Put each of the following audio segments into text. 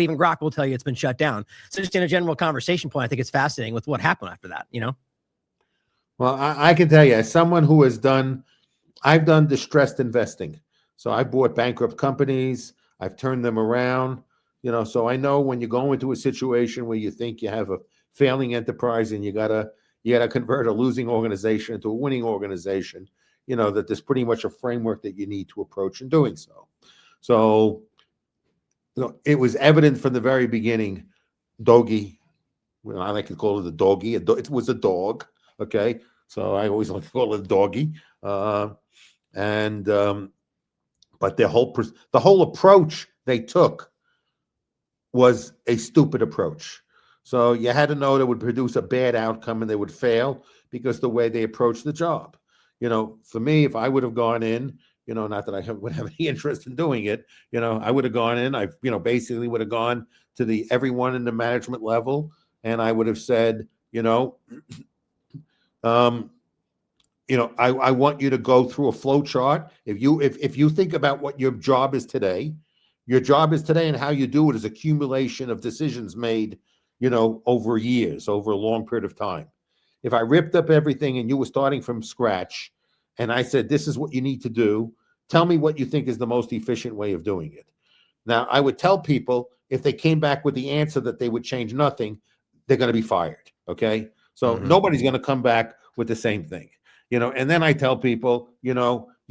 even Grok will tell you it's been shut down. So just in a general conversation point, I think it's fascinating with what happened after that, you know? Well, I can tell you, as someone who has I've done distressed investing. So I bought bankrupt companies. I've turned them around, you know, so I know when you go into a situation where you think you have a failing enterprise and you gotta convert a losing organization into a winning organization, you know, that there's pretty much a framework that you need to approach in doing so. So, you know, it was evident from the very beginning, doggy, well, I like to call it a doggy. It was a dog, okay? So I always like to call it a doggy. But the whole approach they took was a stupid approach. So you had to know that would produce a bad outcome and they would fail because the way they approached the job. You know, for me, if I would have gone in, you know, not that I would have any interest in doing it, you know, I would have gone in, basically would have gone to everyone in the management level, and I would have said, I want you to go through a flow chart. If you think about what your job is today and how you do it is accumulation of decisions made, over years, over a long period of time. If I ripped up everything and you were starting from scratch and I said, this is what you need to do, tell me what you think is the most efficient way of doing it. Now, I would tell people if they came back with the answer that they would change nothing, they're going to be fired. Okay. So nobody's going to come back with the same thing, and then I tell people, you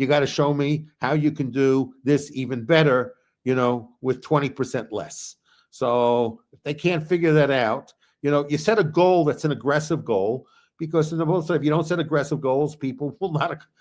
got to show me how you can do this even better, with 20% less. So if they can't figure that out, you set a goal that's an aggressive goal, because in the most, if you don't set aggressive goals, people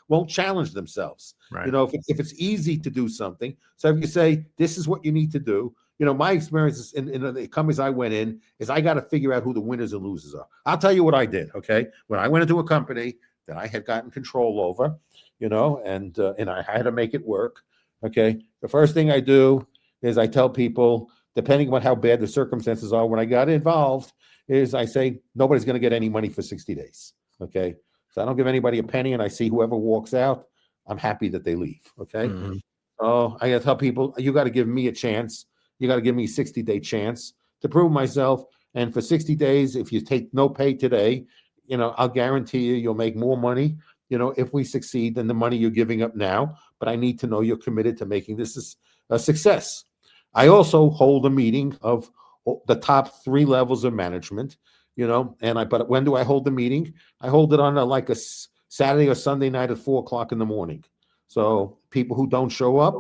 won't challenge themselves. Right. If it's easy to do something. So if you say, this is what you need to do, my experience in the companies I went in is I got to figure out who the winners and losers are. I'll tell you what I did. Okay. When I went into a company that I had gotten control over, and I had to make it work. Okay. The first thing I do is I tell people, depending on how bad the circumstances are, when I got involved, is I say, nobody's going to get any money for 60 days. Okay. So I don't give anybody a penny, and I see whoever walks out, I'm happy that they leave. Okay. So I got to tell people, you got to give me a chance. You got to give me a 60-day chance to prove myself. And for 60 days, if you take no pay today, I'll guarantee you'll make more money, if we succeed, than the money you're giving up now. But I need to know you're committed to making this a success. I also hold a meeting of the top 3 levels of management, but when do I hold the meeting? I hold it on a Saturday or Sunday night at 4:00 in the morning. So people who don't show up,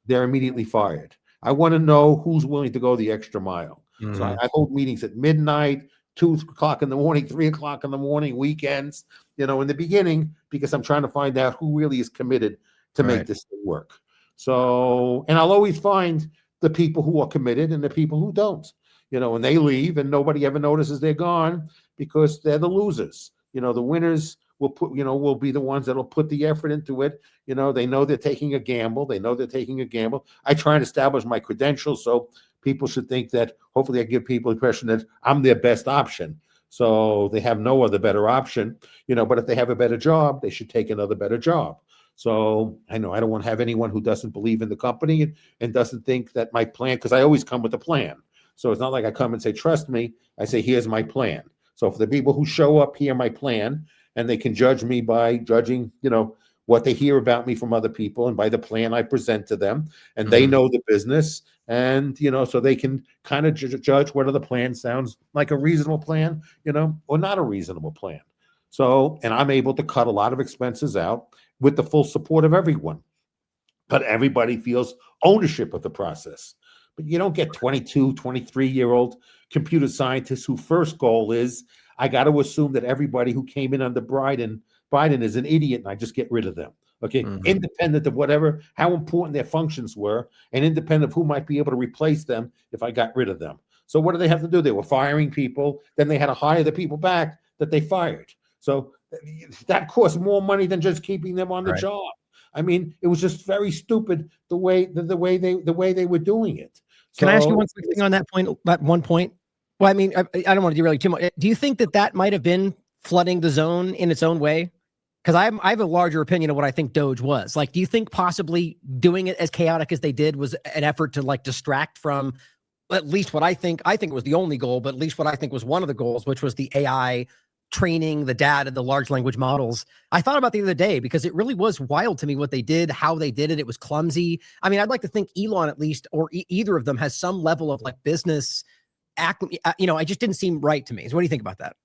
they're immediately fired. I want to know who's willing to go the extra mile. So I hold meetings at midnight, 2:00 in the morning, 3:00 in the morning, weekends, in the beginning, because I'm trying to find out who really is committed to make this thing work. So, and I'll always find the people who are committed and the people who don't, and they leave and nobody ever notices they're gone because they're the losers. The winners will be the ones that'll put the effort into it. They know they're taking a gamble. I try and establish my credentials, so people should think that hopefully I give people the impression that I'm their best option. So they have no other better option, but if they have a better job, they should take another better job. So I know I don't want to have anyone who doesn't believe in the company and doesn't think that my plan, because I always come with a plan. So it's not like I come and say, trust me. I say, here's my plan. So for the people who show up, hear my plan, and they can judge me by judging, what they hear about me from other people and by the plan I present to them. And they know the business, and, so they can kind of judge whether the plan sounds like a reasonable plan, or not a reasonable plan. So, and I'm able to cut a lot of expenses out with the full support of everyone. But everybody feels ownership of the process. But you don't get 22, 23-year-old computer scientists whose first goal is, I got to assume that everybody who came in under Biden is an idiot and I just get rid of them. Okay. Independent of how important their functions were, and independent of who might be able to replace them if I got rid of them. So what do they have to do? They were firing people. Then they had to hire the people back that they fired. So that cost more money than just keeping them on the job. I mean, it was just very stupid the way they were doing it. Can I ask you one quick thing on that point? That one point. Well, I mean, I don't want to derail you too much. Do you think that might have been flooding the zone in its own way? Because I have a larger opinion of what I think DOGE was. Like, do you think possibly doing it as chaotic as they did was an effort to distract from at least what I think it was the only goal, but at least what I think was one of the goals, which was the AI training, the data, the large language models. I thought about the other day because it really was wild to me what they did, how they did it. It was clumsy. I mean, I'd like to think Elon at least, or either of them, has some level of like business it just didn't seem right to me. So what do you think about that?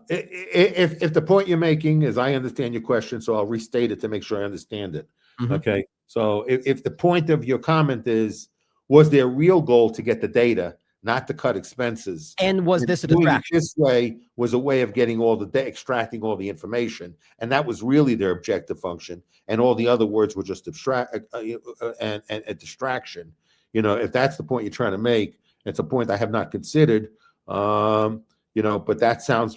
If the point you're making is, I understand your question, so I'll restate it to make sure I understand it. Mhm. Okay. So if the point of your comment is, was their real goal to get the data, not to cut expenses? And was this a Doing it distraction? this way was a way of getting extracting all the information, and that was really their objective function. And all the other words were just and a distraction. If that's the point you're trying to make, it's a point I have not considered. But that sounds,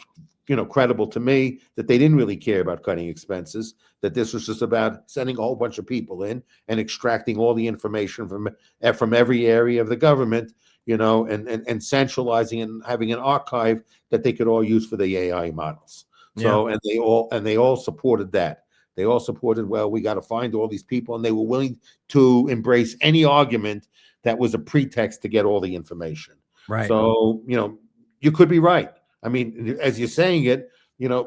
credible to me, that they didn't really care about cutting expenses, that this was just about sending a whole bunch of people in and extracting all the information from every area of the government, and centralizing and having an archive that they could all use for the AI models. So, and they all supported that. They all supported, well, we got to find all these people, and they were willing to embrace any argument that was a pretext to get all the information. Right. So, you could be right. I mean, as you're saying it,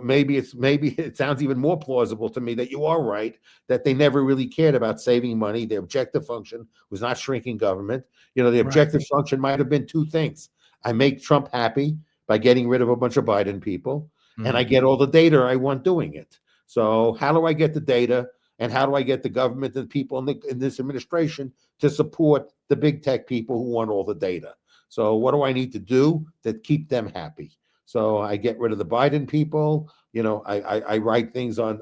maybe it sounds even more plausible to me that you are right, that they never really cared about saving money. Their objective function was not shrinking government. The objective function might have been two things. I make Trump happy by getting rid of a bunch of Biden people, and I get all the data I want doing it. So how do I get the data, and how do I get the government and people in this administration to support the big tech people who want all the data? So what do I need to do to keep them happy? So I get rid of the Biden people. I write things on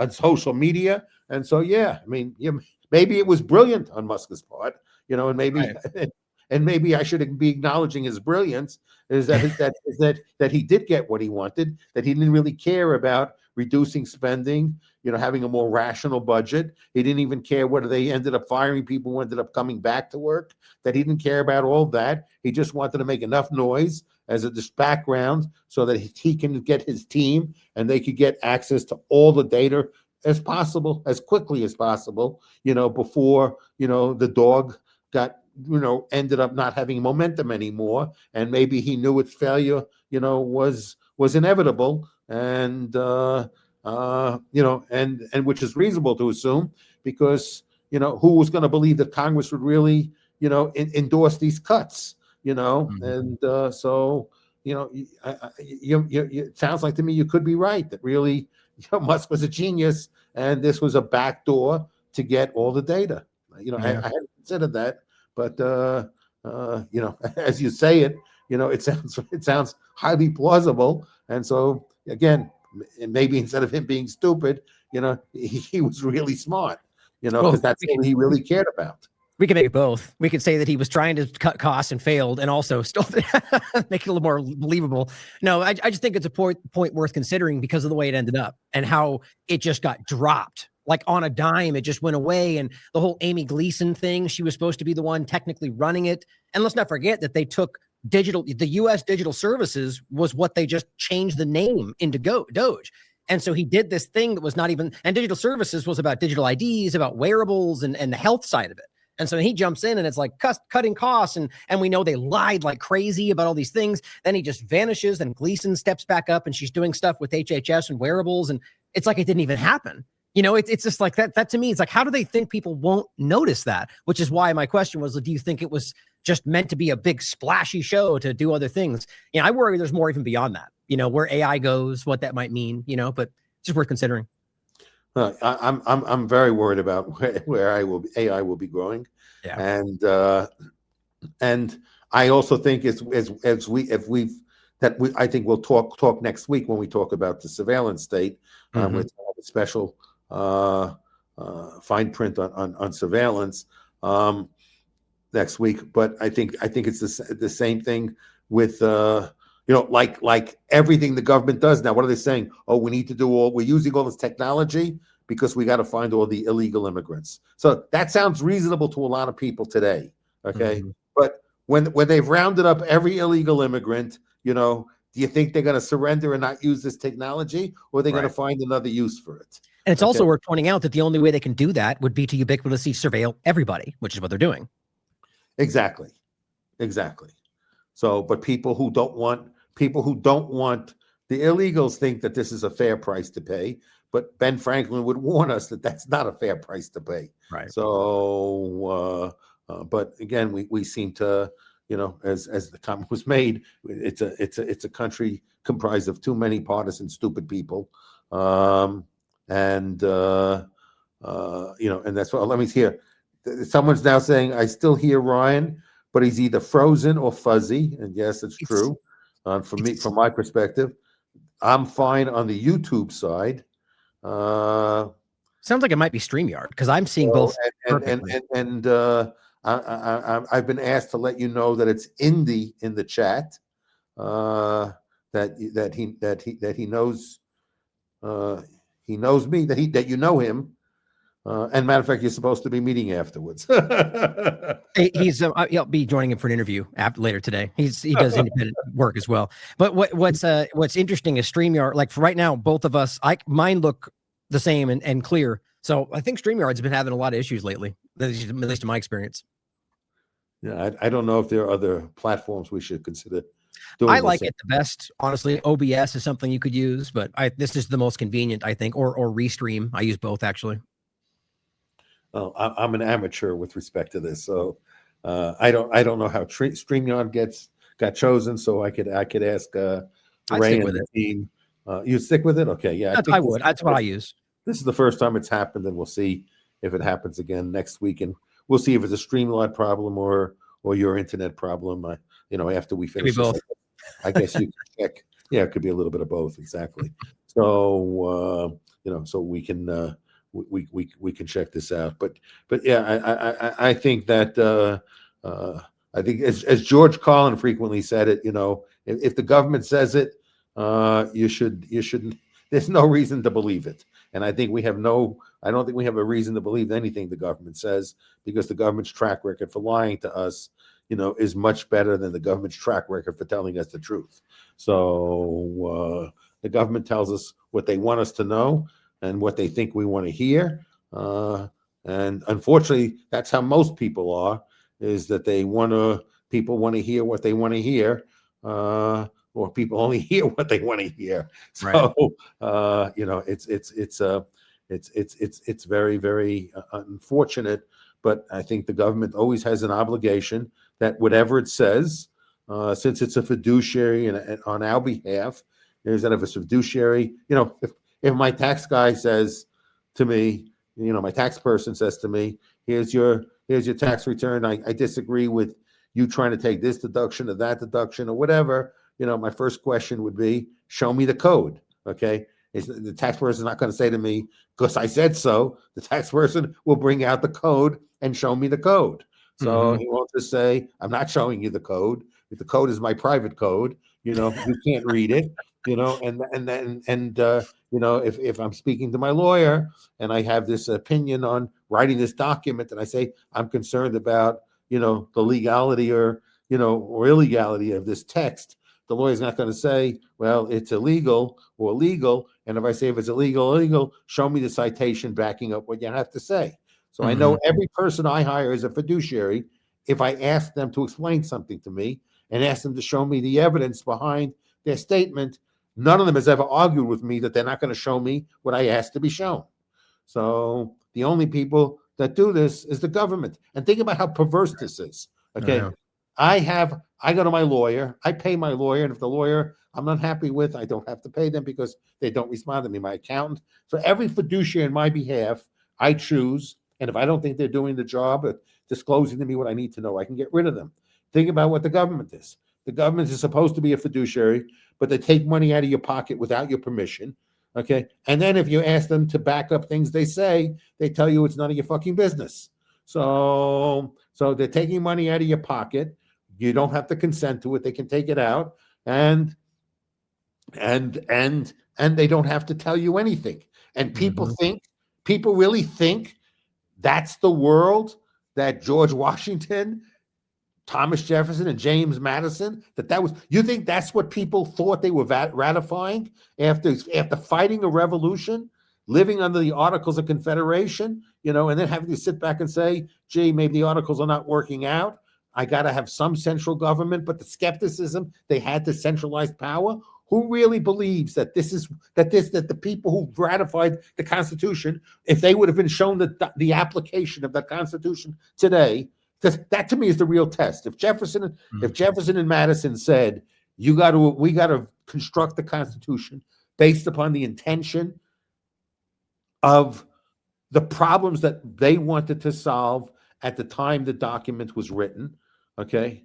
social media, and so I mean, maybe it was brilliant on Musk's part, and maybe right. And maybe I should be acknowledging his brilliance is that he did get what he wanted, that he didn't really care about reducing spending, having a more rational budget. He didn't even care whether they ended up firing people who ended up coming back to work, that he didn't care about all that. He just wanted to make enough noise as this background so that he can get his team and they could get access to all the data as possible, as quickly as possible, before, the dog got, ended up not having momentum anymore. And maybe he knew its failure, was inevitable. And, and which is reasonable to assume, because, who was going to believe that Congress would really, endorse these cuts, and so, it sounds like to me you could be right, that really, Musk was a genius, and this was a backdoor to get all the data. I hadn't considered that, but as you say it, it sounds highly plausible, and so again, maybe instead of him being stupid, he was really smart, because that's what he really cared about. We can make it both. We could say that he was trying to cut costs and failed, and also still make it a little more believable. No, I just think it's a point worth considering because of the way it ended up and how it just got dropped. Like on a dime, it just went away. And the whole Amy Gleason thing, she was supposed to be the one technically running it. And let's not forget that they took the U.S. Digital Services was what they just changed the name into DOGE. And so he did this thing that was not even, and digital services was about digital IDs, about wearables and the health side of it. And so he jumps in and it's like cutting costs. And we know they lied like crazy about all these things. Then he just vanishes and Gleason steps back up and she's doing stuff with HHS and wearables. And it's like it didn't even happen. It's just like that to me, it's like, how do they think people won't notice that? Which is why my question was, do you think it was just meant to be a big splashy show to do other things? I worry there's more even beyond that, where AI goes, what that might mean, but just worth considering. I'm very worried about where AI will be growing, and I also think I think we'll talk next week when we talk about the surveillance state, with a special fine print on surveillance next week. But I think it's the same thing with like everything the government does now. What are they saying? Oh, we're using all this technology because we got to find all the illegal immigrants. So that sounds reasonable to a lot of people today. Okay. But when they've rounded up every illegal immigrant, do you think they're going to surrender and not use this technology, or are they going to find another use for it? And it's also worth pointing out that the only way they can do that would be to ubiquitously surveil everybody, which is what they're doing. Exactly. Exactly. So, but people who don't want the illegals think that this is a fair price to pay. But Ben Franklin would warn us that that's not a fair price to pay. Right. So, but again, we seem to, as the comment was made, it's a country comprised of too many partisan, stupid people, and and that's what. Let me hear. Someone's now saying, I still hear Ryan, but he's either frozen or fuzzy. And yes, it's true. From my perspective, I'm fine on the YouTube side. Sounds like it might be StreamYard because I'm seeing both. I've been asked to let you know that it's Indy in the chat. That he knows me, that you know him. And matter of fact, you're supposed to be meeting afterwards. I'll be joining him for an interview later today. He does independent work as well. But what's interesting is StreamYard. Like for right now, both of us, mine look the same and clear. So I think StreamYard's been having a lot of issues lately, at least in my experience. Yeah, I don't know if there are other platforms we should consider. I like it the best, honestly. OBS is something you could use, but this is the most convenient, I think, or Restream. I use both actually. Well, I'm an amateur with respect to this, so I don't know how StreamYard got chosen. So I could ask Ray and the team. You stick with it, okay? Yeah, I would. That's what I use. This is the first time it's happened, and we'll see if it happens again next week, and we'll see if it's a StreamYard problem or your internet problem. After we finish both. I guess you can check. Yeah, it could be a little bit of both, exactly. So so we can. We can check this out, but yeah, I think that I think as George Carlin frequently said it, if the government says it, you shouldn't. There's no reason to believe it, and I don't think we have a reason to believe anything the government says, because the government's track record for lying to us, is much better than the government's track record for telling us the truth. So the government tells us what they want us to know and what they think we want to hear. And unfortunately, that's how most people are, is that people want to hear what they want to hear, or people only hear what they want to hear. So, it's very, very unfortunate, but I think the government always has an obligation that whatever it says, since it's a fiduciary and on our behalf, is that if it's a fiduciary, if my tax guy says to me, my tax person says to me, here's your tax return. I disagree with you trying to take this deduction or that deduction or whatever. My first question would be, show me the code. Okay. The tax person is not going to say to me, because I said so. The tax person will bring out the code and show me the code. So he won't just say, I'm not showing you the code. If the code is my private code, you can't read it. If I'm speaking to my lawyer and I have this opinion on writing this document, and I say I'm concerned about the legality or illegality of this text, the lawyer's not going to say, well, it's illegal or legal. And if I say if it's illegal, show me the citation backing up what you have to say. So I know every person I hire as a fiduciary, if I ask them to explain something to me and ask them to show me the evidence behind their statement, none of them has ever argued with me that they're not going to show me what I asked to be shown. So the only people that do this is the government. And think about how perverse this is. Okay. I go to my lawyer, I pay my lawyer, and if the lawyer I'm not happy with, I don't have to pay them because they don't respond to me, my accountant. So every fiduciary on my behalf, I choose. And if I don't think they're doing the job of disclosing to me what I need to know, I can get rid of them. Think about what the government is. The government is supposed to be a fiduciary, but they take money out of your pocket without your permission. Okay. And then if you ask them to back up things they say, they tell you it's none of your fucking business. So they're taking money out of your pocket. You don't have to consent to it. They can take it out, and they don't have to tell you anything. And people really think that's the world that George Washington, Thomas Jefferson, and James Madison, you think that's what people thought they were ratifying after fighting a revolution, living under the Articles of Confederation, and then having to sit back and say, gee, maybe the Articles are not working out. I got to have some central government, but the skepticism they had to centralized power. Who really believes that that the people who ratified the Constitution, if they would have been shown the application of the Constitution today, because that to me is the real test. If Jefferson and Madison said, we got to construct the Constitution based upon the intention of the problems that they wanted to solve at the time the document was written, okay?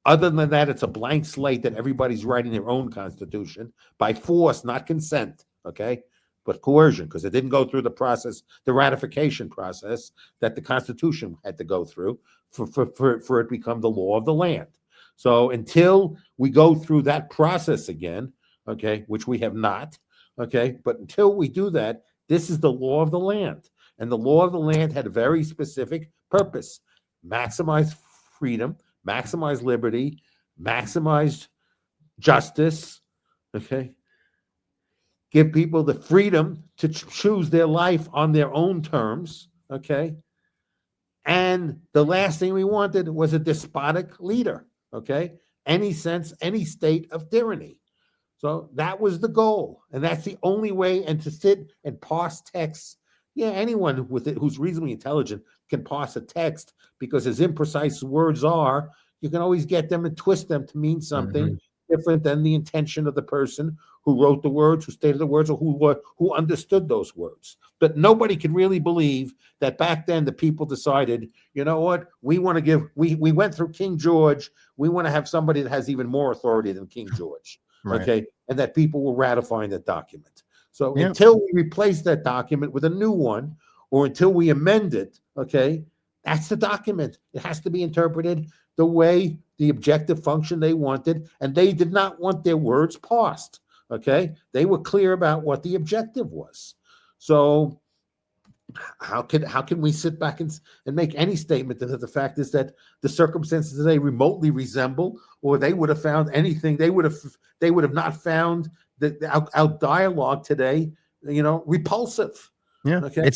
Other than that, it's a blank slate that everybody's writing their own constitution by force, not consent, okay? But coercion, because it didn't go through the process, the ratification process that the Constitution had to go through for it to become the law of the land. So until we go through that process again, okay, which we have not, okay, but until we do that, this is the law of the land. And the law of the land had a very specific purpose: maximize freedom, maximize liberty, maximize justice, okay? Give people the freedom to choose their life on their own terms, okay? And the last thing we wanted was a despotic leader, okay? Any state of tyranny. So that was the goal. And that's the only way. And to sit and parse texts, yeah, anyone with it who's reasonably intelligent can parse a text, because as imprecise words are, you can always get them and twist them to mean something different than the intention of the person who wrote the words, who stated the words, or who understood those words. But nobody can really believe that back then the people decided, you know what, we want to we went through King George, we want to have somebody that has even more authority than King George, okay? And that people were ratifying that document. So until we replace that document with a new one, or until we amend it, okay, that's the document. It has to be interpreted the way the objective function they wanted, and they did not want their words parsed, okay? They were clear about what the objective was. So how can we sit back and make any statement that the fact is that the circumstances today remotely resemble, or they would have found anything, they would have not found our dialogue today, repulsive. Yeah. Okay.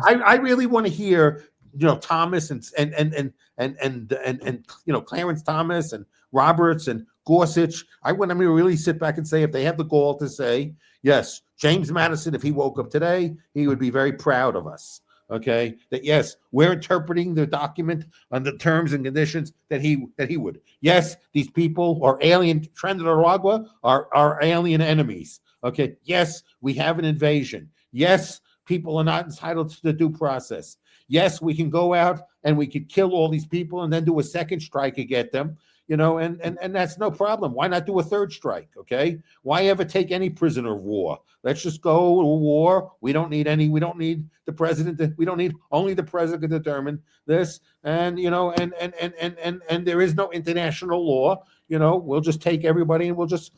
I really want to hear, Thomas and Clarence Thomas and Roberts and Gorsuch. I want to really sit back and say, if they have the gall to say, yes, James Madison, if he woke up today, he would be very proud of us. Okay, that yes, we're interpreting the document on the terms and conditions that he would. Yes, these people are alien. Trinidad and Tobago are alien enemies. Okay, yes, we have an invasion. Yes, people are not entitled to the due process. Yes, we can go out and we could kill all these people and then do a second strike and get them. And that's no problem. Why not do a third strike? Okay, why ever take any prisoner of war? Let's just go to war. We don't need the president. We don't need only the president to determine this. And and there is no international law. We'll just take everybody and we'll just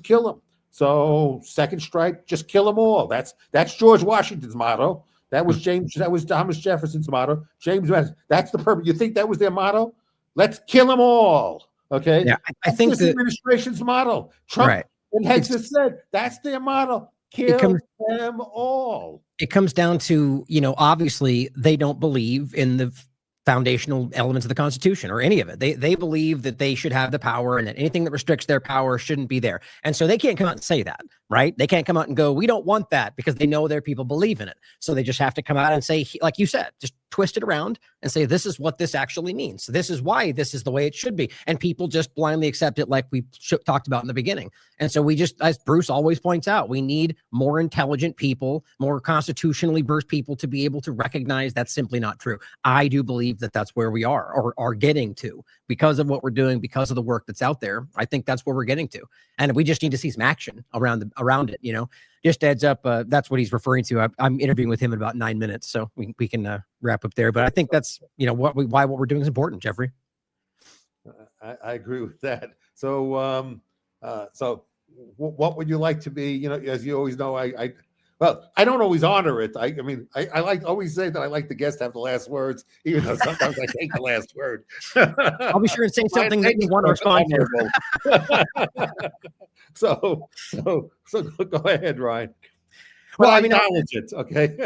kill them. So second strike, just kill them all. That's George Washington's motto. That was Thomas Jefferson's motto. That's the purpose. You think that was their motto? Let's kill them all. Okay. Yeah, I think this administration's model. Trump and Head just said that's their model. Kill them all. It comes down to, obviously they don't believe in the foundational elements of the Constitution or any of it. They believe that they should have the power and that anything that restricts their power shouldn't be there. And so they can't come out and say that, right? They can't come out and go, we don't want that, because they know their people believe in it. So they just have to come out and say, like you said, just twist it around and say, this is what this actually means. So this is why this is the way it should be. And people just blindly accept it, like we talked about in the beginning. And so we just, as Bruce always points out, we need more intelligent people, more constitutionally versed people to be able to recognize that's simply not true. I do believe that that's where we are, or are getting to, because of what we're doing, because of the work that's out there. I think that's where we're getting to. And we just need to see some action around it, Just heads up, that's what he's referring to. I'm interviewing with him in about 9 minutes, so we can wrap up there. But I think that's what we're doing is important, Jeffrey. I agree with that. So what would you like to be? As you always know, I don't always honor it. I always say that I like the guest to have the last words, even though sometimes I take the last word. I'll be sure and say something that you want to respond to. So go ahead, Ryan. but Well, I I mean, acknowledge it. Okay.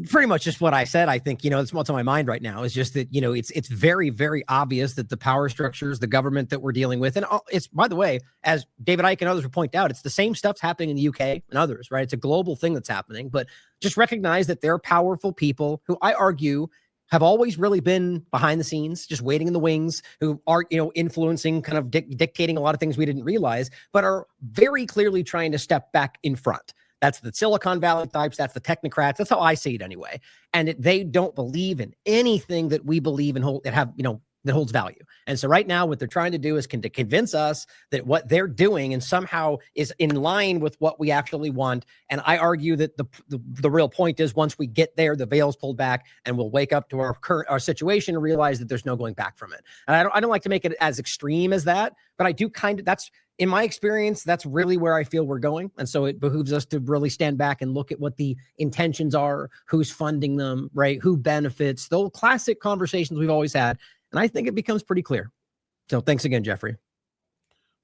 pretty much just what I said. I think, it's what's on my mind right now is just that, it's very, very obvious that the power structures, the government that we're dealing with, and it's, by the way, as David Icke and others would point out, it's the same stuff's happening in the UK and others, right? It's a global thing that's happening, but just recognize that there are powerful people who I argue have always really been behind the scenes, just waiting in the wings, who are, influencing, kind of dictating a lot of things we didn't realize, but are very clearly trying to step back in front. That's the Silicon Valley types. That's the technocrats. That's how I see it anyway. And they don't believe in anything that we believe in, that holds value. And so right now, what they're trying to do is to convince us that what they're doing and somehow is in line with what we actually want. And I argue that the real point is once we get there, the veil's pulled back and we'll wake up to our situation and realize that there's no going back from it. And I don't like to make it as extreme as that, but I do that's, in my experience, that's really where I feel we're going. And so it behooves us to really stand back and look at what the intentions are, who's funding them, right? Who benefits, those classic conversations we've always had. And I think it becomes pretty clear. So thanks again, Jeffrey.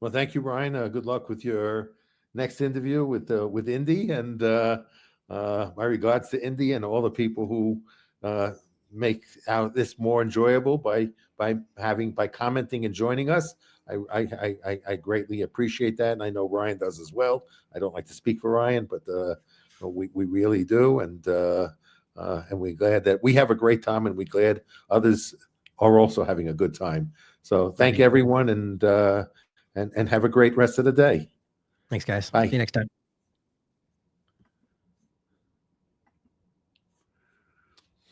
Well, thank you, Brian. Good luck with your next interview with Indy, and my regards to Indy and all the people who make this more enjoyable by commenting and joining us. I greatly appreciate that, and I know Ryan does as well. I don't like to speak for Ryan, but we really do, and we're glad that we have a great time, and we're glad others are also having a good time. So thank everyone, and have a great rest of the day. Thanks, guys. Bye. See you next time.